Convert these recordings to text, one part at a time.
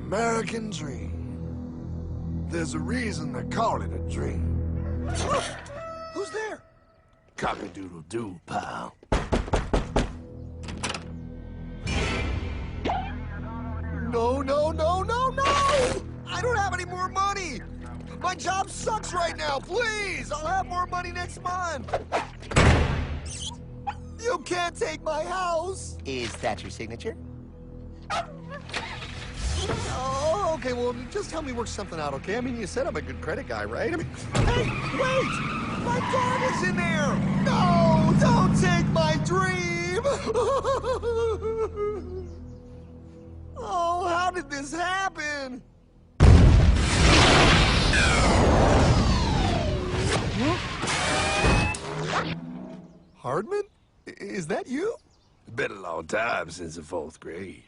American dream. There's a reason they call it a dream. Who's there? Cock-a-doodle-doo, pal. No, no, no, no, no! I don't have any more money! My job sucks right now, please! I'll have more money next month! You can't take my house! Is that your signature? Oh, okay, well, just help me work something out, okay? I mean, you said I'm a good credit guy, right? I mean, hey, wait! My dog is in there! No, don't take my dream! Oh, how did this happen? Hardman? Is that you? It's been a long time since the 4th grade.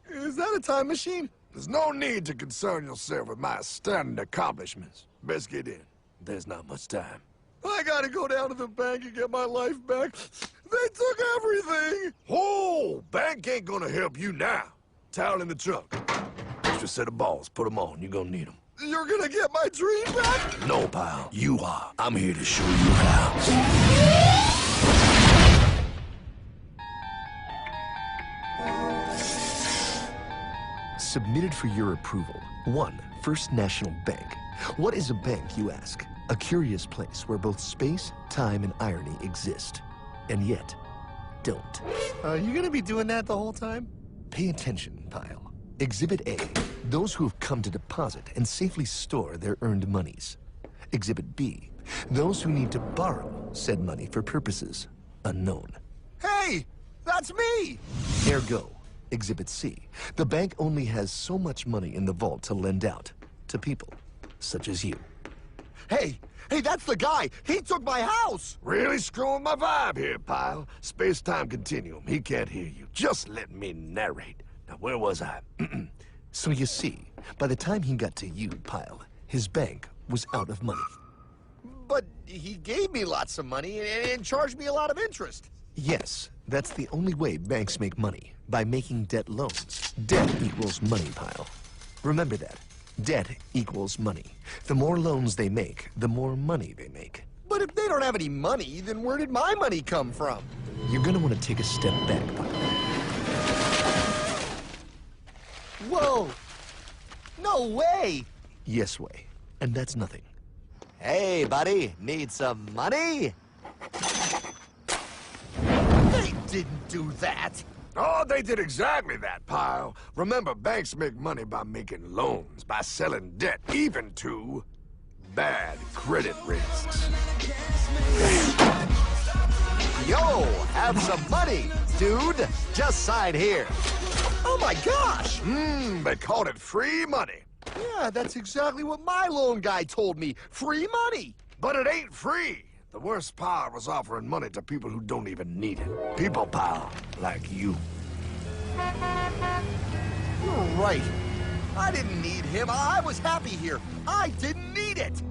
Is that a time machine? There's no need to concern yourself with my stunning accomplishments. Best get in. There's not much time. I gotta go down to the bank and get my life back. They took everything! Oh, bank ain't gonna help you now. Towel in the trunk. Extra set of balls. Put them on. You're gonna need them. You're gonna get my dream back? No, pal. You are. I'm here to show you how. Submitted for your approval. 1. First National Bank. What is a bank, you ask? A curious place where both space, time, and irony exist. And yet, don't. You gonna be doing that the whole time? Pay attention, pile. Exhibit A. Those who have come to deposit and safely store their earned monies. Exhibit B. Those who need to borrow said money for purposes unknown. Hey! That's me! Ergo, Exhibit C. The bank only has so much money in the vault to lend out to people such as you. Hey! Hey, that's the guy! He took my house! Really screwing my vibe here, pal. Space-time continuum. He can't hear you. Just let me narrate. Now, where was I? So you see, by the time he got to you, Pile, his bank was out of money. But he gave me lots of money and charged me a lot of interest. Yes, that's the only way banks make money, by making debt loans. Debt equals money, Pile. Remember that. Debt equals money. The more loans they make, the more money they make. But if they don't have any money, then where did my money come from? You're gonna want to take a step back, Pile. Whoa! No way! Yes way. And that's nothing. Hey, buddy, need some money? They didn't do that! Oh, they did exactly that, pal. Remember, banks make money by making loans, by selling debt, even to bad credit risks. Yo, have some money, dude. Just sign here. Oh my gosh! They called it free money. Yeah, that's exactly what my loan guy told me. Free money! But it ain't free. The worst part was offering money to people who don't even need it. People, pal, like you. You're right. I didn't need him. I was happy here. I didn't need it.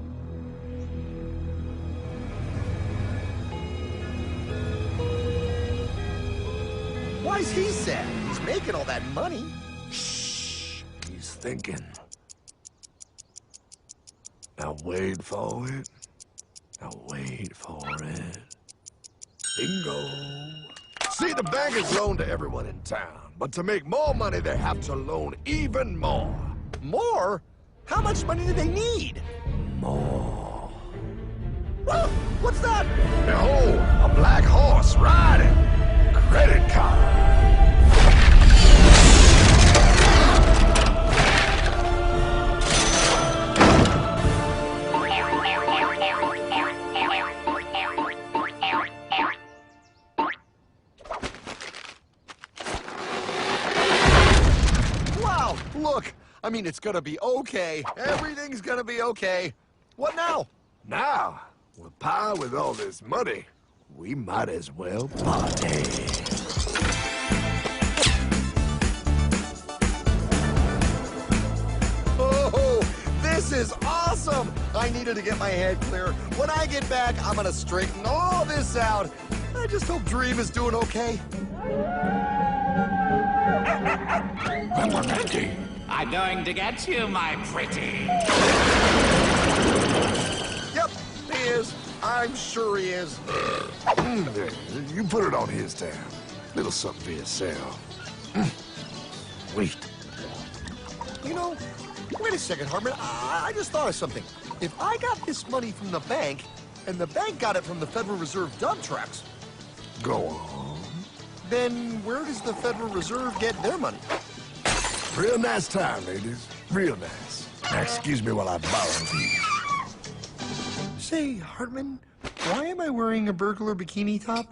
Why's he sad? He's making all that money. Shh. He's thinking. Now wait for it. Now wait for it. Bingo. See, the bank is loaned to everyone in town, but to make more money, they have to loan even more. More? How much money do they need? More. Whoa, what's that? Behold, a black horse riding. Credit card. Wow, look. I mean, it's gonna be okay. Everything's gonna be okay. What now? Now, with power with all this money, we might as well party. Oh, this is awesome! awesome! I needed to get my head clear. When I get back, I'm gonna straighten all this out. I just hope Dream is doing okay. I'm going to get you, my pretty. Yep, he is. I'm sure he is. You put it on his tab. Little something for yourself. Wait. You know, wait a second, Hartman. I just thought of something. If I got this money from the bank, and the bank got it from the Federal Reserve dump trucks, Go on. then where does the Federal Reserve get their money? Real nice time, ladies. Real nice. Now, excuse me while I borrow these. Say, Hartman, why am I wearing a burglar bikini top?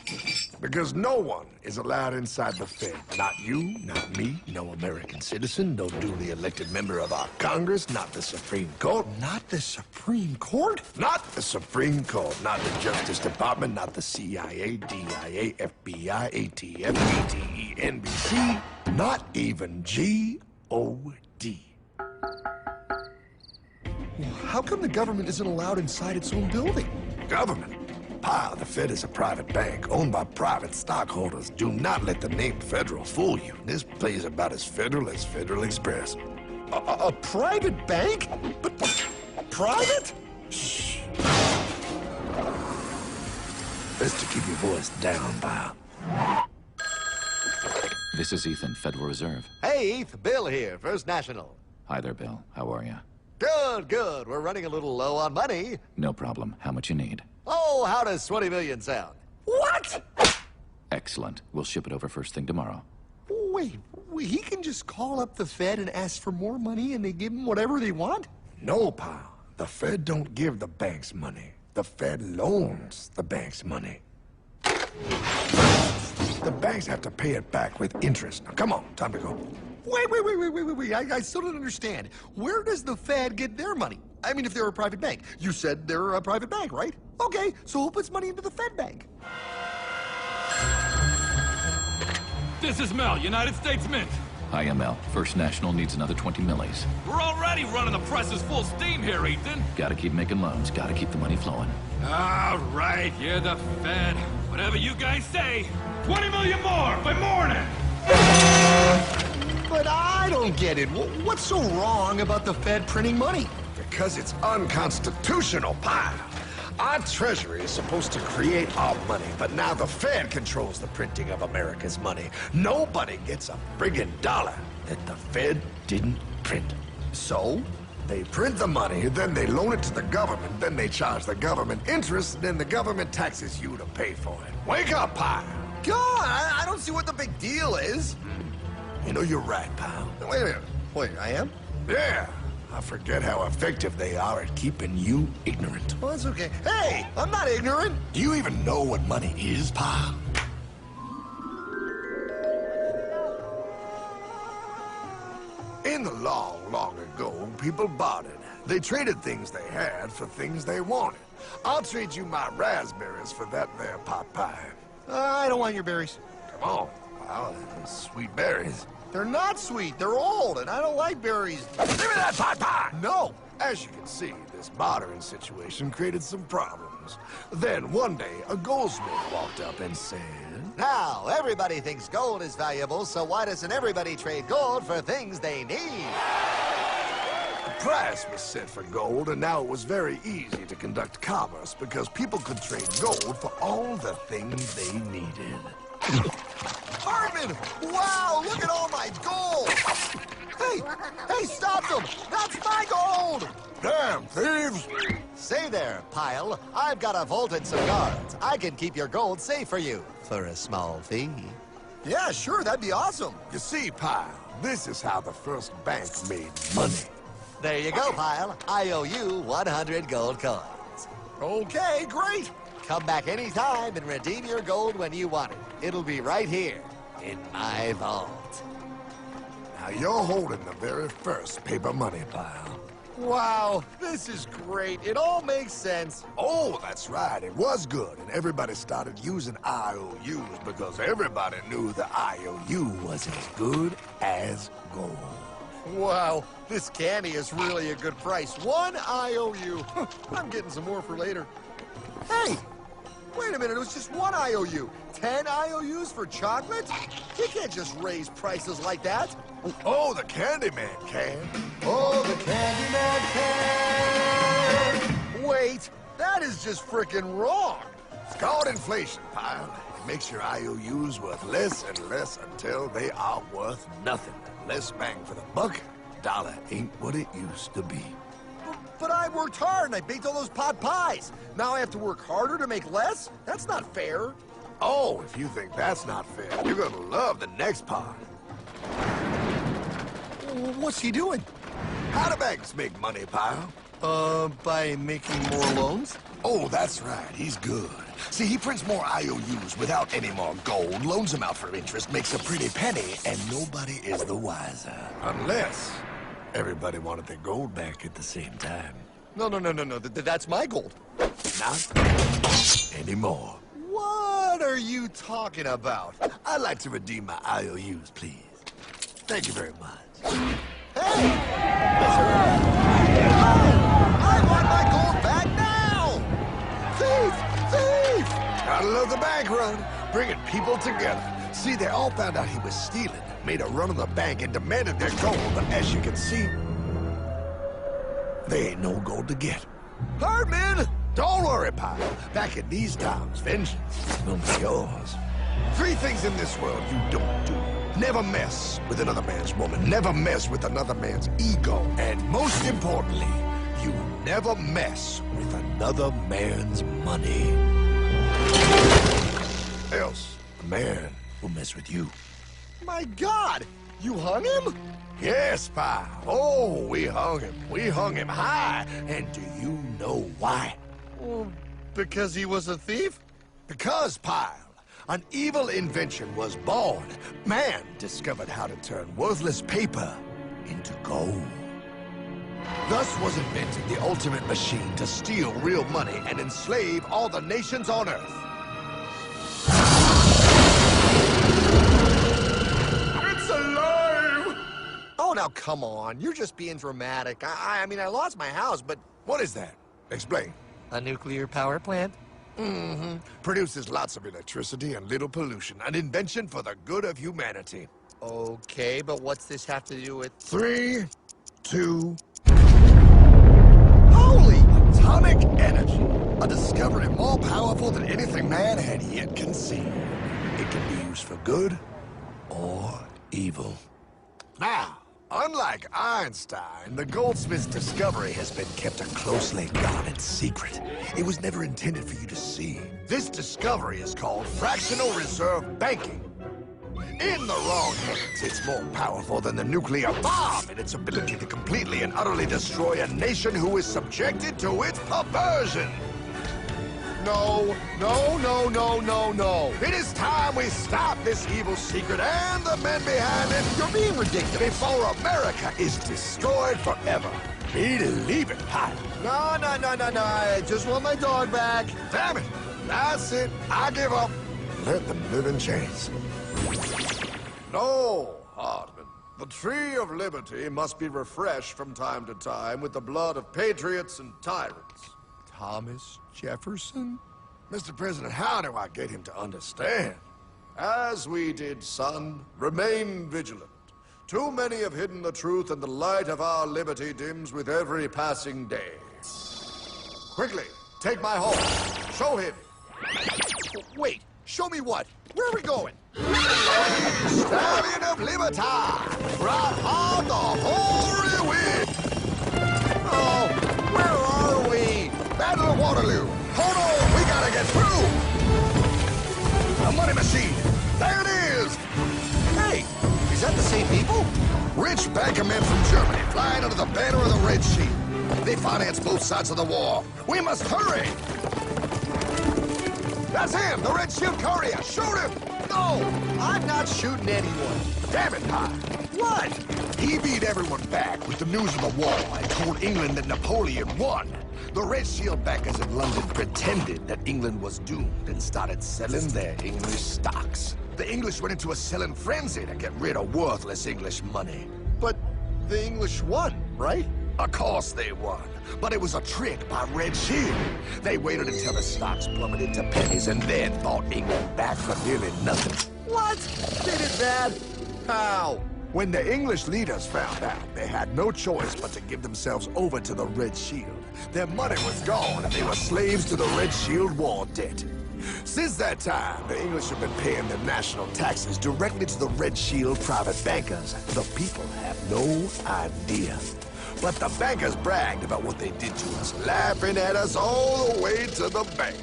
Because no one is allowed inside the Fed. Not you, not me, no American citizen, no duly elected member of our Congress, not the Supreme Court. Not the Supreme Court? Not the Supreme Court, not the Justice Department, not the CIA, DIA, FBI, ATF, ATE, NBC, not even G.O.D. How come the government isn't allowed inside its own building? Government? Pa, the Fed is a private bank owned by private stockholders. Do not let the name Federal fool you. This place is about as federal as Federal Express. A private bank? But private? Shh. Best to keep your voice down, pal. This is Ethan, Federal Reserve. Hey, Eth, Bill here, First National. Hi there, Bill. How are you? Good, good. We're running a little low on money. No problem. How much you need? Oh, how does 20 million sound? What? Excellent. We'll ship it over first thing tomorrow. Wait, he can just call up the Fed and ask for more money and they give him whatever they want? No, pal. The Fed don't give the banks money. The Fed loans the banks money. The banks have to pay it back with interest. Now, come on, time to go. Wait. I still don't understand. Where does the Fed get their money? I mean, if they're a private bank. You said they're a private bank, right? Okay, so who puts money into the Fed bank? This is Mel, United States Mint. Hi, ML. First National needs another 20 millis. We're already running the presses full steam here, Ethan. Gotta keep making loans. Gotta keep the money flowing. All right, you're the Fed. Whatever you guys say. 20 million more by morning. But I don't get it. What's so wrong about the Fed printing money? Because it's unconstitutional, pal. Our Treasury is supposed to create our money, but now the Fed controls the printing of America's money. Nobody gets a friggin' dollar that the Fed didn't print. So? They print the money, then they loan it to the government, then they charge the government interest, then the government taxes you to pay for it. Wake up, pal! God, I don't see what the big deal is. You know, you're right, pal. Wait a minute. Wait, I am? Yeah, I forget how effective they are at keeping you ignorant. Well, that's okay. Hey, I'm not ignorant. Do you even know what money is, pal? In the long, long ago, people bartered. They traded things they had for things they wanted. I'll trade you my raspberries for that there pot pie. I don't want your berries. Come on, pal, they're sweet berries. They're not sweet. They're old, and I don't like berries. Give me that pot pie! No. As you can see, this bartering situation created some problems. Then one day, a goldsmith walked up and said, Now, everybody thinks gold is valuable, so why doesn't everybody trade gold for things they need? a price was set for gold, and now it was very easy to conduct commerce because people could trade gold for all the things they needed. Hartman! Wow, look at all my gold! Hey, stop them! That's my gold! Damn thieves! Say there, Pile. I've got a vault and some guards. I can keep your gold safe for you for a small fee. Yeah, sure, that'd be awesome. You see, Pile, this is how the first bank made money. There you go, Pile. I owe you 100 gold coins. Okay, great. Come back anytime and redeem your gold when you want it. It'll be right here in my vault. Now you're holding the very first paper money, Pile. Wow, this is great. It all makes sense. Oh, that's right. It was good, and everybody started using IOUs because everybody knew the IOU was as good as gold. Wow, this candy is really a good price. 1 IOU. I'm getting some more for later. Hey, wait a minute, it was just 1 IOU. 10 IOUs for chocolate? You can't just raise prices like that. Oh, the Candyman can. Oh, the Candyman can! Wait, that is just frickin' wrong. It's called inflation, pal. It makes your IOUs worth less and less until they are worth nothing. Less bang for the buck. Dollar ain't what it used to be. But I worked hard and I baked all those pot pies. Now I have to work harder to make less? That's not fair. Oh, if you think that's not fair, you're gonna love the next part. What's he doing? How do banks make money, pal? By making more loans? Oh, that's right. He's good. See, he prints more IOUs without any more gold, loans them out for interest, makes a pretty penny, and nobody is the wiser. Unless everybody wanted their gold back at the same time. No. That's my gold. Not anymore. What are you talking about? I'd like to redeem my IOUs, please. Thank you very much. Hey! I want my gold back now! Thief! Gotta love the bank run, bringing people together. See, they all found out he was stealing, made a run on the bank, and demanded their gold, but as you can see, there ain't no gold to get. Hardman! Don't worry, pal. Back in these times, vengeance will be yours. 3 things in this world you don't do. Never mess with another man's woman. Never mess with another man's ego. And most importantly, you never mess with another man's money. Else, the man will mess with you. My God! You hung him? Yes, pal. Oh, we hung him. We hung him high. And do you know why? Well, because he was a thief? Because, pal, an evil invention was born. Man discovered how to turn worthless paper into gold. Thus was invented the ultimate machine to steal real money and enslave all the nations on Earth. It's alive! Oh, now come on. You're just being dramatic. I mean, I lost my house, but... What is that? Explain. A nuclear power plant? Mm-hmm. Produces lots of electricity and little pollution. An invention for the good of humanity. Okay, but what's this have to do with... 3, 2... Holy! Atomic energy. A discovery more powerful than anything man had yet conceived. It can be used for good or evil. Now, unlike Einstein, the goldsmith's discovery has been kept a closely guarded secret. It was never intended for you to see. This discovery is called fractional reserve banking. In the wrong hands, it's more powerful than the nuclear bomb in its ability to completely and utterly destroy a nation who is subjected to its perversion. No. It is time we stop this evil secret and the men behind it. You're being ridiculous. Before America is destroyed forever. Believe it, pal. No. I just want my dog back. Damn it. That's it. I give up. Let them live in chains. No, Hardman. The tree of liberty must be refreshed from time to time with the blood of patriots and tyrants. Thomas Jefferson? Mr. President, how do I get him to understand? As we did, son, remain vigilant. Too many have hidden the truth, and the light of our liberty dims with every passing day. Quickly, take my horse. Show him. Wait, show me what? Where are we going? Stallion of Liberty! Brought on the hoary wind! Oh, where are we? Battle of Waterloo! Hold on, we gotta get through! A money machine! There it is! Hey, is that the same people? Rich banker men from Germany flying under the banner of the Red Shield. They finance both sides of the war. We must hurry! That's him, the Red Shield courier! Shoot him! No, I'm not shooting anyone. Damn it, Pye! What? He beat everyone back with the news of the war and told England that Napoleon won. The Red Shield backers in London pretended that England was doomed and started selling their English stocks. The English went into a selling frenzy to get rid of worthless English money. But the English won, right? Of course they won. But it was a trick by Red Shield. They waited until the stocks plummeted to pennies and then bought England back for nearly nothing. What? They did bad? How? When the English leaders found out, they had no choice but to give themselves over to the Red Shield. Their money was gone, and they were slaves to the Red Shield war debt. Since that time, the English have been paying their national taxes directly to the Red Shield private bankers. The people have no idea. But the bankers bragged about what they did to us, laughing at us all the way to the bank.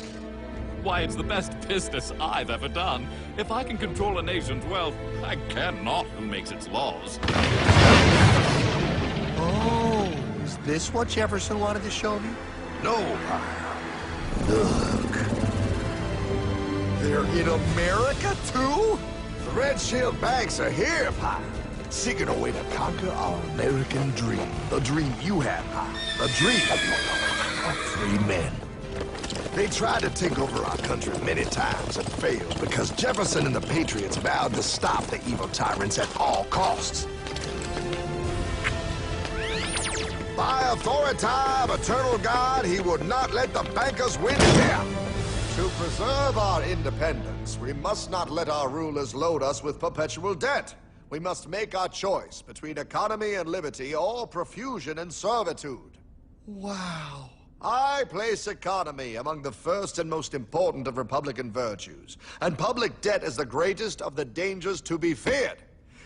Why, it's the best business I've ever done. If I can control a nation's wealth, I care not who makes its laws. Oh, is this what Jefferson wanted to show me? No, look. They're in America, too? The Red Shield banks are here, Pyle, seeking a way to conquer our American dream. The dream you have, Pyle. The dream of free men. They tried to take over our country many times and failed because Jefferson and the Patriots vowed to stop the evil tyrants at all costs. By authority of eternal God, he would not let the bankers win here. To preserve our independence, we must not let our rulers load us with perpetual debt. We must make our choice between economy and liberty or profusion and servitude. Wow. I place economy among the first and most important of Republican virtues, and public debt is the greatest of the dangers to be feared.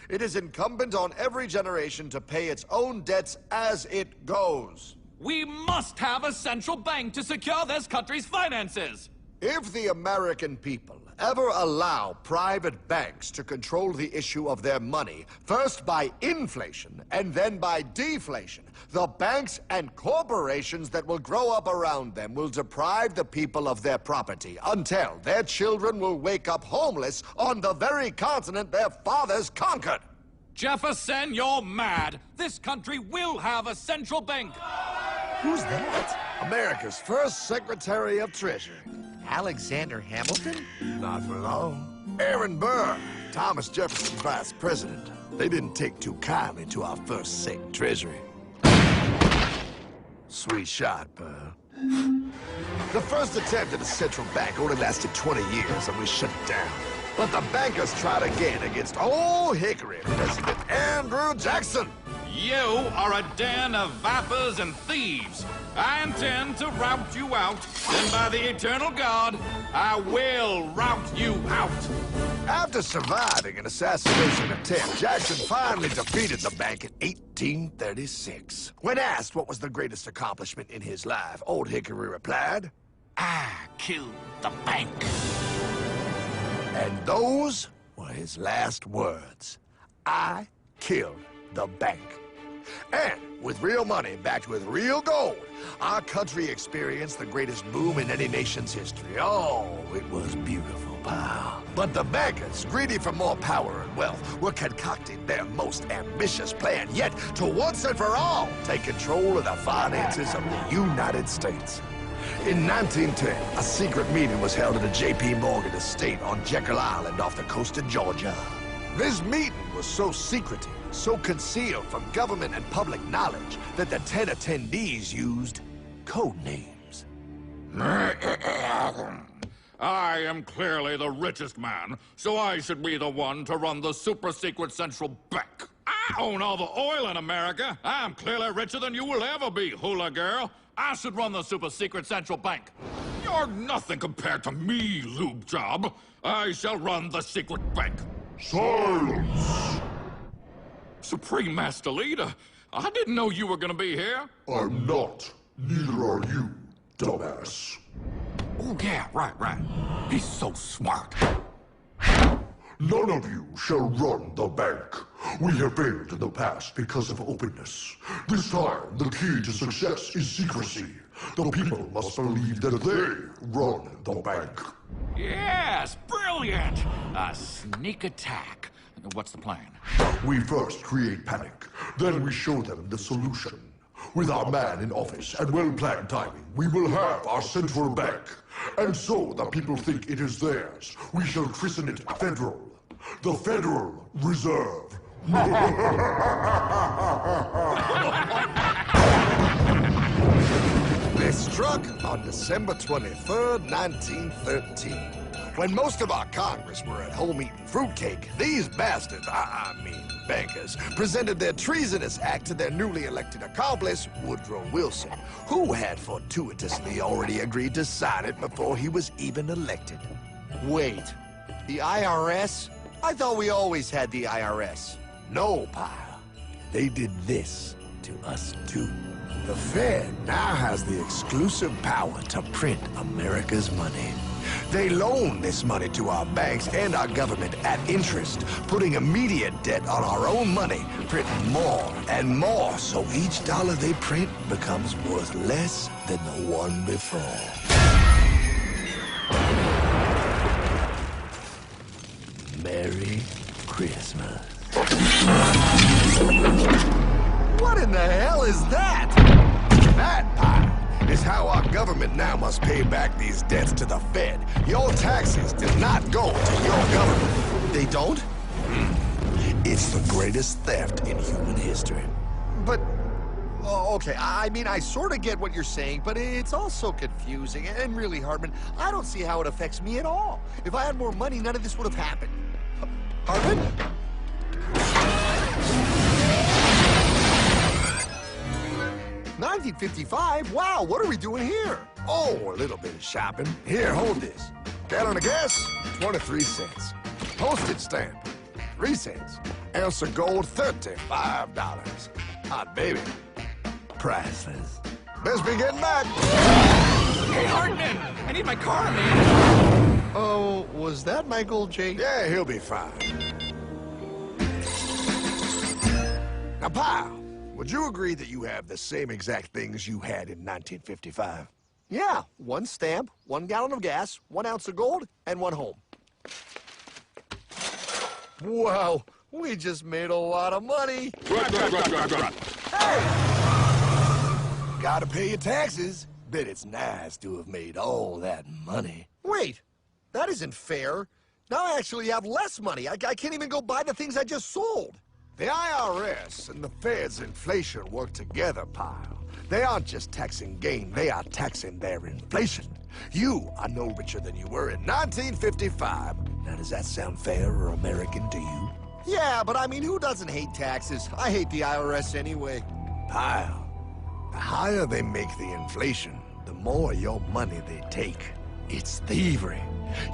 It is incumbent on every generation to pay its own debts as it goes. We must have a central bank to secure this country's finances. If the American people ever allow private banks to control the issue of their money, first by inflation and then by deflation, the banks and corporations that will grow up around them will deprive the people of their property until their children will wake up homeless on the very continent their fathers conquered. Jefferson, you're mad. This country will have a central bank. Who's that? America's first Secretary of Treasury. Alexander Hamilton? Not for long. Aaron Burr, Thomas Jefferson's vice president. They didn't take too kindly to our first Sec Treasury. Sweet shot, Burr. The first attempt at a central bank only lasted 20 years and we shut it down. But the bankers tried again against Old Hickory President Andrew Jackson. You are a den of vipers and thieves. I intend to rout you out, and by the eternal God, I will rout you out. After surviving an assassination attempt, Jackson finally defeated the bank in 1836. When asked what was the greatest accomplishment in his life, Old Hickory replied, I killed the bank. and those were his last words. I killed the bank. And with real money backed with real gold, our country experienced the greatest boom in any nation's history. Oh, it was beautiful, pal. But the bankers, greedy for more power and wealth, were concocting their most ambitious plan yet to once and for all take control of the finances of the United States. In 1910, a secret meeting was held at a J.P. Morgan estate on Jekyll Island off the coast of Georgia. This meeting was so secretive, so concealed from government and public knowledge that the 10 attendees used code names. I am clearly the richest man, so I should be the one to run the super-secret central bank. I own all the oil in America. I'm clearly richer than you will ever be, hula girl. I should run the super-secret central bank. You're nothing compared to me, lube job. I shall run the secret bank. Silence! Supreme Master Leader, I didn't know you were gonna be here. I'm not. Neither are you, dumbass. Oh, yeah, right. He's so smart. None of you shall run the bank. We have failed in the past because of openness. This time, the key to success is secrecy. The people must believe that they run the bank. Yes, brilliant! A sneak attack. What's the plan? We first create panic, then we show them the solution. With our man in office and well-planned timing, we will have our central bank. And so the people think it is theirs. We shall christen it Federal. The Federal Reserve They struck on December 23rd, 1913. When most of our Congress were at home eating fruitcake, these bastards, I mean bankers, presented their treasonous act to their newly elected accomplice, Woodrow Wilson, who had fortuitously already agreed to sign it before he was even elected. Wait, the IRS? I thought we always had the IRS. No, pal. They did this to us too. The Fed now has the exclusive power to print America's money. They loan this money to our banks and our government at interest, putting immediate debt on our own money, printing more and more, so each dollar they print becomes worth less than the one before. Merry Christmas. What in the hell is that? That, pal, is how our government now must pay back these debts to the Fed. Your taxes did not go to your government. They don't? It's the greatest theft in human history. But, oh, okay, I mean, I sort of get what you're saying, but it's also confusing. And really, Hartman, I don't see how it affects me at all. If I had more money, none of this would have happened. Hartman? 1955? Wow, what are we doing here? Oh, a little bit of shopping. Here, hold this. Gallon of gas, 23 cents. Postage stamp, 3 cents. Ounce of gold, $35. Hot baby. Priceless. Best be getting back. Hey, Hartman! I need my car, man! Oh, was that Michael J? Yeah, he'll be fine. Now, pal, would you agree that you have the same exact things you had in 1955? Yeah, 1 stamp, 1 gallon of gas, 1 ounce of gold, and 1 home. Wow, we just made a lot of money. Hey! Gotta pay your taxes. Bet it's nice to have made all that money. Wait, that isn't fair. Now I actually have less money. I can't even go buy the things I just sold. The IRS and the Fed's inflation work together, pal. They aren't just taxing gain, they are taxing their inflation. You are no richer than you were in 1955. Now, does that sound fair or American to you? Yeah, but I mean, who doesn't hate taxes? I hate the IRS anyway. Pal, the higher they make the inflation, the more your money they take. It's thievery.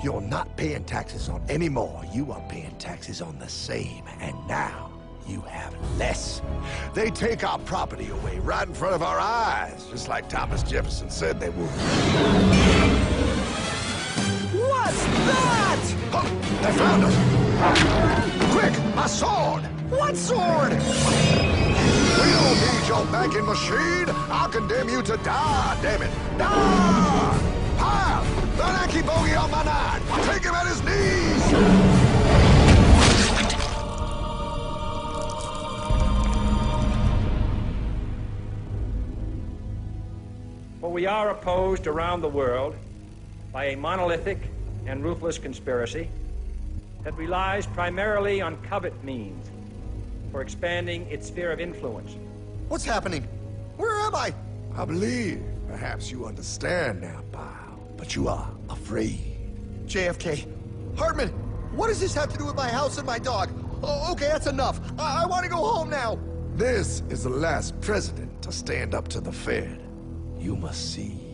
You're not paying taxes on any more. You are paying taxes on the same. And now, you have less. They take our property away right in front of our eyes, just like Thomas Jefferson said they would. What's that? Oh, they found us! Quick, my sword! What sword? We don't need your banking machine! I'll condemn you to die, damn it! Die! Pile! The lanky bogey on my 9! Take him at his knees! For we are opposed around the world by a monolithic and ruthless conspiracy that relies primarily on covert means for expanding its sphere of influence. What's happening? Where am I? I believe perhaps you understand now, pal, but you are afraid. JFK. Hartman, what does this have to do with my house and my dog? Oh, okay, that's enough. I want to go home now. This is the last president to stand up to the Fed. You must see.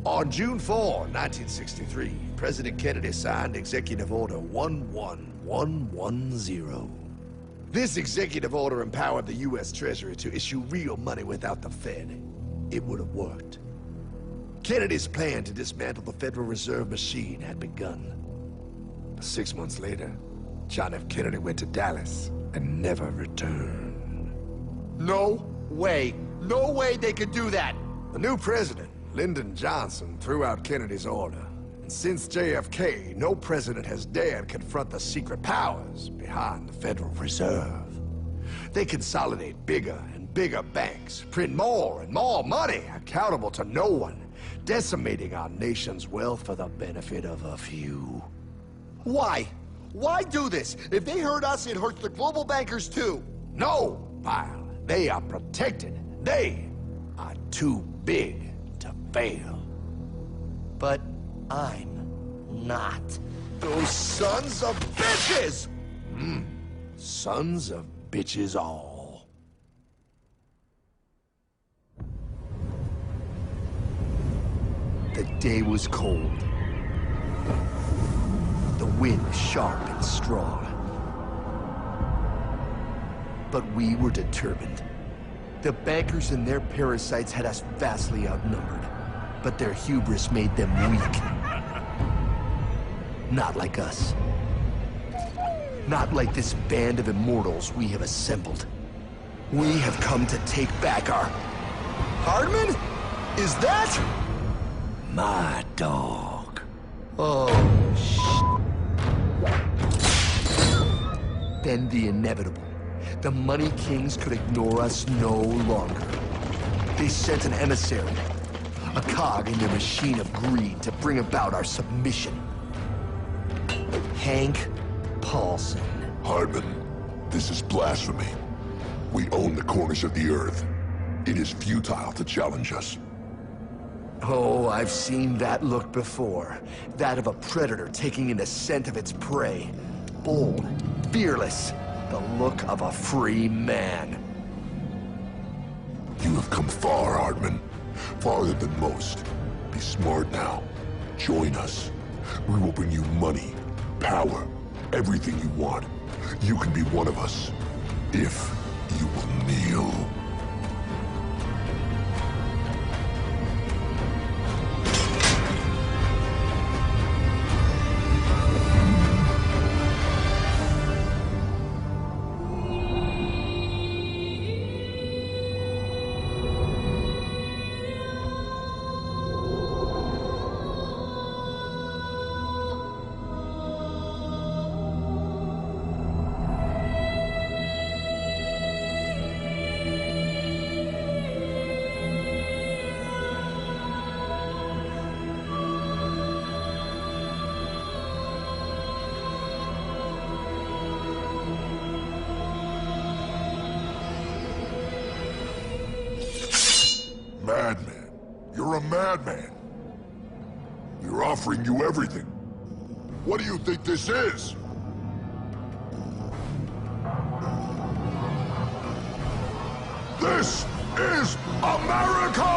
On June 4, 1963, President Kennedy signed Executive Order 11110. This executive order empowered the U.S. Treasury to issue real money without the Fed. It would have worked. Kennedy's plan to dismantle the Federal Reserve machine had begun. But 6 months later, John F. Kennedy went to Dallas and never returned. No way. No way they could do that. The new president, Lyndon Johnson, threw out Kennedy's order. And since JFK, no president has dared confront the secret powers behind the Federal Reserve. They consolidate bigger and bigger banks, print more and more money, accountable to no one, decimating our nation's wealth for the benefit of a few. Why? Why do this? If they hurt us, it hurts the global bankers too. No, pal. They are protected. They are too big to fail. But I'm not. Those sons of bitches! Sons of bitches all. The day was cold. The wind sharp and strong. But we were determined. The bankers and their parasites had us vastly outnumbered, but their hubris made them weak. Not like us. Not like this band of immortals we have assembled. We have come to take back our... Hardman? Is that? My dog. Oh, Then the inevitable. The Money Kings could ignore us no longer. They sent an emissary, a cog in their machine of greed to bring about our submission. Hank Paulson. Hardman, this is blasphemy. We own the corners of the earth. It is futile to challenge us. Oh, I've seen that look before. That of a predator taking in the scent of its prey. Bold, fearless, the look of a free man. You have come far, Hardman. Farther than most. Be smart now. Join us. We will bring you money, power, everything you want. You can be one of us, if you will kneel. Madman. You're a madman. We're offering you everything. What do you think this is? This is America!